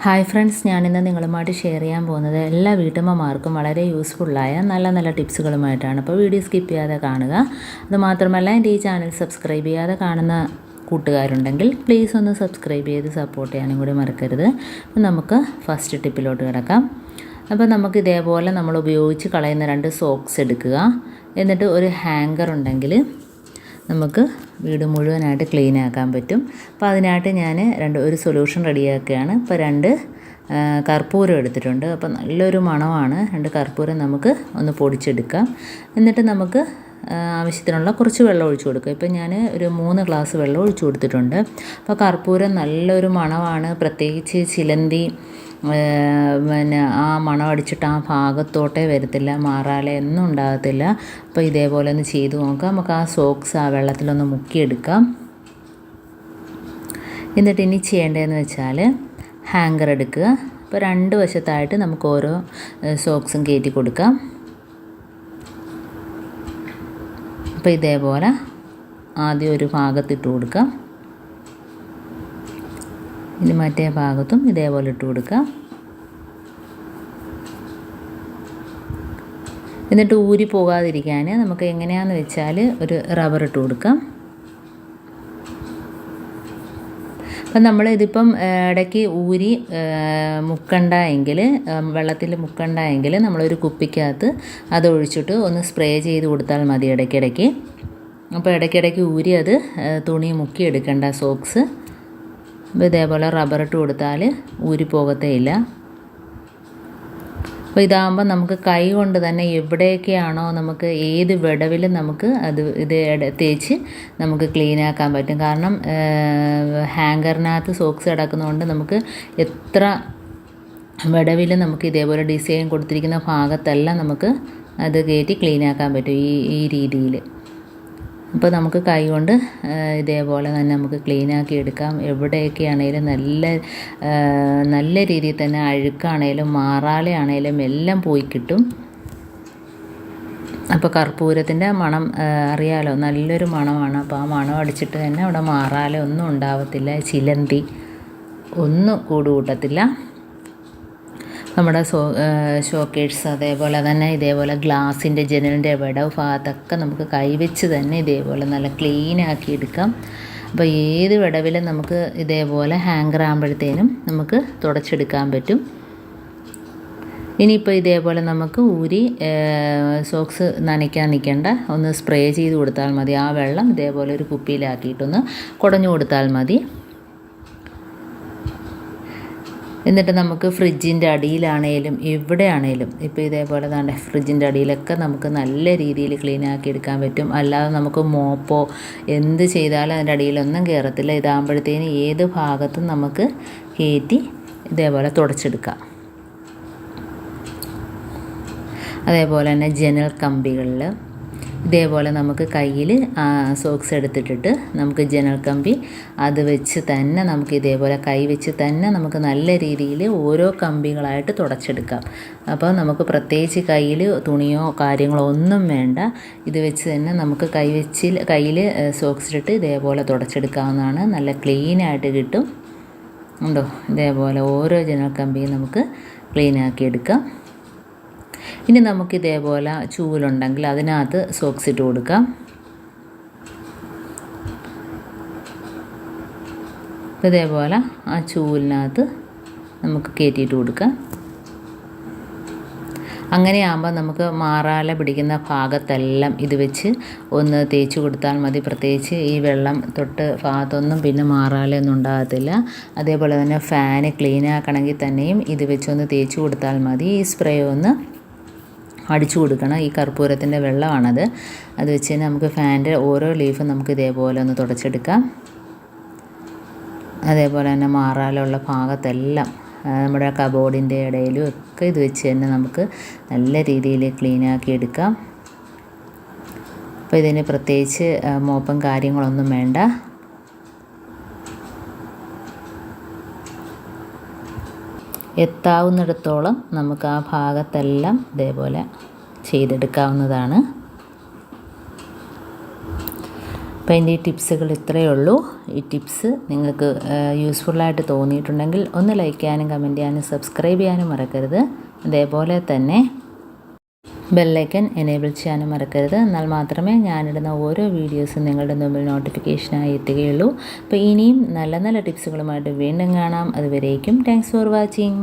Hi friends, ഞാനിന്ന് നിങ്ങളുമായിട്ട് share ചെയ്യാൻ പോകുന്നത് എല്ലാ വീട്ടമ്മമാർക്കും വളരെ യൂസ്ഫുള്ളായ നല്ല ടിപ്സുകളുമായിട്ടാണ്. അപ്പോൾ വീഡിയോ സ്കിപ്പ് ചെയ്യാതെ കാണുക. അതുമാത്രമല്ല, എൻ്റെ ഈ ചാനൽ സബ്സ്ക്രൈബ് ചെയ്യാതെ കാണുന്ന കൂട്ടുകാരുണ്ടെങ്കിൽ പ്ലീസ് ഒന്ന് സബ്സ്ക്രൈബ് ചെയ്ത് സപ്പോർട്ട് ചെയ്യാനും കൂടി മറക്കരുത്. അപ്പോൾ നമുക്ക് ഫസ്റ്റ് ടിപ്പിലോട്ട് കിടക്കാം. അപ്പോൾ നമുക്ക് ഇതേപോലെ നമ്മൾ ഉപയോഗിച്ച് കളയുന്ന 2 സോക്സ് എടുക്കുക. എന്നിട്ട് ഒരു ഹാങ്കർ ഉണ്ടെങ്കിൽ നമുക്ക് വീട് മുഴുവനായിട്ട് ക്ലീൻ ആക്കാൻ പറ്റും. അപ്പോൾ അതിനായിട്ട് ഞാൻ ഒരു സൊല്യൂഷൻ റെഡിയാക്കുകയാണ്. ഇപ്പോൾ 2 കർപ്പൂരം എടുത്തിട്ടുണ്ട്. അപ്പോൾ നല്ലൊരു മണമാണ്. 2 കർപ്പൂരം നമുക്ക് ഒന്ന് പൊടിച്ചെടുക്കാം. എന്നിട്ട് നമുക്ക് ആവശ്യത്തിനുള്ള കുറച്ച് വെള്ളം ഒഴിച്ചു കൊടുക്കുക. ഇപ്പോൾ ഞാൻ ഒരു 3 ഗ്ലാസ് വെള്ളം ഒഴിച്ചു കൊടുത്തിട്ടുണ്ട്. അപ്പോൾ കർപ്പൂരം നല്ലൊരു മണമാണ്. പ്രത്യേകിച്ച് ചിലന്തി പിന്നെ ആ മണം അടിച്ചിട്ട് ആ ഭാഗത്തോട്ടേ വരത്തില്ല, മാറാലെ ഒന്നും ഉണ്ടാകത്തില്ല. അപ്പോൾ ഇതേപോലെ ഒന്ന് ചെയ്ത് നോക്കാം. നമുക്ക് ആ സോക്സ് ആ വെള്ളത്തിലൊന്ന് മുക്കിയെടുക്കാം. എന്നിട്ട് ഇനി ചെയ്യേണ്ടതെന്ന് വെച്ചാൽ ഹാങ്കർ എടുക്കുക. അപ്പോൾ 2 വശത്തായിട്ട് നമുക്ക് ഓരോ സോക്സും കയറ്റി കൊടുക്കാം. അപ്പോൾ ഇതേപോലെ ആദ്യം ഒരു ഭാഗത്തിട്ട് കൊടുക്കാം. ഇനി മറ്റേ ഭാഗത്തും ഇതേപോലെ ഇട്ട് കൊടുക്കാം. എന്നിട്ട് ഊരി പോകാതിരിക്കാൻ നമുക്ക് എങ്ങനെയാണെന്ന് വെച്ചാൽ ഒരു റബ്ബർ ഇട്ട് കൊടുക്കാം. അപ്പം നമ്മളിതിപ്പം ഇടയ്ക്ക് ഊരി മുക്കണ്ട എങ്കിൽ, വെള്ളത്തിൽ മുക്കണ്ട എങ്കിൽ നമ്മളൊരു കുപ്പിക്കകത്ത് അത് ഒഴിച്ചിട്ട് ഒന്ന് സ്പ്രേ ചെയ്ത് കൊടുത്താൽ മതി ഇടയ്ക്കിടയ്ക്ക്. അപ്പോൾ ഇടയ്ക്കിടയ്ക്ക് ഊരി അത് തുണി മുക്കി എടുക്കേണ്ട സോക്സ്. അപ്പോൾ ഇതേപോലെ റബ്ബർ ഇട്ട് കൊടുത്താൽ ഊരി പോകത്തേയില്ല. അപ്പോൾ ഇതാകുമ്പോൾ നമുക്ക് കൈ കൊണ്ട് തന്നെ എവിടെയൊക്കെയാണോ നമുക്ക് ഏത് വിടവിലും നമുക്ക് ഇത് തേച്ച് നമുക്ക് ക്ലീനാക്കാൻ പറ്റും. കാരണം ഹാങ്കറിനകത്ത് സോക്സ് കിടക്കുന്നതുകൊണ്ട് നമുക്ക് എത്ര വിടവിലും നമുക്ക് ഇതേപോലെ ഡിസൈൻ കൊടുത്തിരിക്കുന്ന ഭാഗത്തെല്ലാം നമുക്ക് അത് കയറ്റി ക്ലീനാക്കാൻ പറ്റും ഈ രീതിയിൽ. അപ്പോൾ നമുക്ക് കൈ കൊണ്ട് ഇതേപോലെ തന്നെ നമുക്ക് ക്ലീനാക്കി എടുക്കാം. എവിടെയൊക്കെ ആണെങ്കിലും നല്ല രീതിയിൽ തന്നെ അഴുക്കാണേലും മാറാലയാണേലും എല്ലാം പോയി കിട്ടും. അപ്പോൾ കർപ്പൂരത്തിൻ്റെ മണം അറിയാലോ, നല്ലൊരു മണമാണ്. അപ്പോൾ ആ മണം അടിച്ചിട്ട് തന്നെ അവിടെ മാറാല ഒന്നും ഉണ്ടാവത്തില്ല, ചിലന്തി ഒന്നും കൂട്ടത്തില്ല. നമ്മുടെ ഷോക്കേഴ്സ് അതേപോലെ തന്നെ ഇതേപോലെ ഗ്ലാസിൻ്റെ ജനലിൻ്റെ വിടവ് ഭാഗത്തൊക്കെ നമുക്ക് കൈവച്ച് തന്നെ ഇതേപോലെ നല്ല ക്ലീനാക്കി എടുക്കാം. അപ്പോൾ ഏത് വിടവിലും നമുക്ക് ഇതേപോലെ ഹാങ്കർ ആകുമ്പോഴത്തേനും നമുക്ക് തുടച്ചെടുക്കാൻ പറ്റും. ഇനിയിപ്പോൾ ഇതേപോലെ നമുക്ക് ഊരി സോക്സ് നനയ്ക്കാൻ നിൽക്കേണ്ട, ഒന്ന് സ്പ്രേ ചെയ്ത് കൊടുത്താൽ മതി. ആ വെള്ളം ഇതേപോലെ ഒരു കുപ്പിയിലാക്കിയിട്ടൊന്ന് കുടഞ്ഞു കൊടുത്താൽ മതി. എന്നിട്ട് നമുക്ക് ഫ്രിഡ്ജിൻ്റെ അടിയിലാണേലും എവിടെയാണേലും ഇപ്പോൾ ഇതേപോലെ തന്നെ ഫ്രിഡ്ജിൻ്റെ അടിയിലൊക്കെ നമുക്ക് നല്ല രീതിയിൽ ക്ലീനാക്കി എടുക്കാൻ പറ്റും. അല്ലാതെ നമുക്ക് മോപ്പോ എന്ത് ചെയ്താലും അതിൻ്റെ അടിയിലൊന്നും കയറത്തില്ല. ഇതാകുമ്പോഴത്തേന് ഏത് ഭാഗത്തും നമുക്ക് കയറ്റി ഇതേപോലെ തുടച്ചെടുക്കാം. അതേപോലെ തന്നെ ജനൽ കമ്പികളിൽ ഇതേപോലെ നമുക്ക് കയ്യിൽ സോക്സ് എടുത്തിട്ടിട്ട് നമുക്ക് ജനൽ കമ്പി അത് വെച്ച് തന്നെ നമുക്ക് ഇതേപോലെ കൈ വെച്ച് തന്നെ നമുക്ക് നല്ല രീതിയിൽ ഓരോ കമ്പികളായിട്ട് തുടച്ചെടുക്കാം. അപ്പോൾ നമുക്ക് പ്രത്യേകിച്ച് കയ്യിൽ തുണിയോ കാര്യങ്ങളോ ഒന്നും വേണ്ട. ഇത് വെച്ച് തന്നെ നമുക്ക് കയ്യിൽ സോക്സ് ഇട്ടിട്ട് ഇതേപോലെ തുടച്ചെടുക്കാവുന്നതാണ്. നല്ല ക്ലീനായിട്ട് കിട്ടും. ഉണ്ടോ, ഇതേപോലെ ഓരോ ജനൽ കമ്പിയും നമുക്ക് ക്ലീനാക്കി എടുക്കാം. ഇനി നമുക്കിതേപോലെ ചൂലുണ്ടെങ്കിൽ അതിനകത്ത് സോക്സ് ഇട്ട് കൊടുക്കാം. ഇതേപോലെ ആ ചൂലിനകത്ത് നമുക്ക് കയറ്റിയിട്ട് കൊടുക്കാം. അങ്ങനെയാകുമ്പോൾ നമുക്ക് മാറാല പിടിക്കുന്ന ഭാഗത്തെല്ലാം ഇത് വെച്ച് ഒന്ന് തേച്ച് കൊടുത്താൽ മതി. പ്രത്യേകിച്ച് ഈ വെള്ളം തൊട്ട് ഭാഗത്തൊന്നും പിന്നെ മാറാലൊന്നും ഉണ്ടാകത്തില്ല. അതേപോലെ തന്നെ ഫാന് ക്ലീൻ ആക്കണമെങ്കിൽ തന്നെയും ഇത് വെച്ചൊന്ന് തേച്ച് കൊടുത്താൽ മതി. ഈ സ്പ്രേ ഒന്ന് അടിച്ചു കൊടുക്കണം. ഈ കർപ്പൂരത്തിൻ്റെ വെള്ളമാണത്. അത് വെച്ച് തന്നെ നമുക്ക് ഫാനിൻ്റെ ഓരോ ലീഫും നമുക്ക് ഇതേപോലെ ഒന്ന് തുടച്ചെടുക്കാം. അതേപോലെ തന്നെ മാറാലുള്ള ഭാഗത്തെല്ലാം നമ്മുടെ കബോർഡിൻ്റെ ഇടയിലും ഒക്കെ ഇത് വെച്ച് തന്നെ നമുക്ക് നല്ല രീതിയിൽ ക്ലീനാക്കി എടുക്കാം. അപ്പോൾ ഇതിന് പ്രത്യേകിച്ച് മോപ്പും കാര്യങ്ങളൊന്നും വേണ്ട. എത്താവുന്നിടത്തോളം നമുക്ക് ആ ഭാഗത്തെല്ലാം ഇതേപോലെ ചെയ്തെടുക്കാവുന്നതാണ്. അപ്പോൾ അപ്പോൾ എൻ്റെ ഈ ടിപ്സുകൾ ഇത്രയേ ഉള്ളൂ. ഈ ടിപ്സ് നിങ്ങൾക്ക് യൂസ്ഫുള്ളായിട്ട് തോന്നിയിട്ടുണ്ടെങ്കിൽ ഒന്ന് ലൈക്ക് ചെയ്യാനും കമൻറ്റ് ചെയ്യാനും സബ്സ്ക്രൈബ് ചെയ്യാനും മറക്കരുത്. അതേപോലെ തന്നെ ബെല്ലൈക്കൻ എനേബിൾ ചെയ്യാനും മറക്കരുത്. എന്നാൽ മാത്രമേ ഞാനിടുന്ന ഓരോ വീഡിയോസും നിങ്ങളുടെ മുമ്പിൽ നോട്ടിഫിക്കേഷനായി എത്തുകയുള്ളൂ. അപ്പോൾ ഇനിയും നല്ല നല്ല ടിപ്സുകളുമായിട്ട് വീണ്ടും കാണാം. അതുവരേക്കും താങ്ക്സ് ഫോർ വാച്ചിങ്.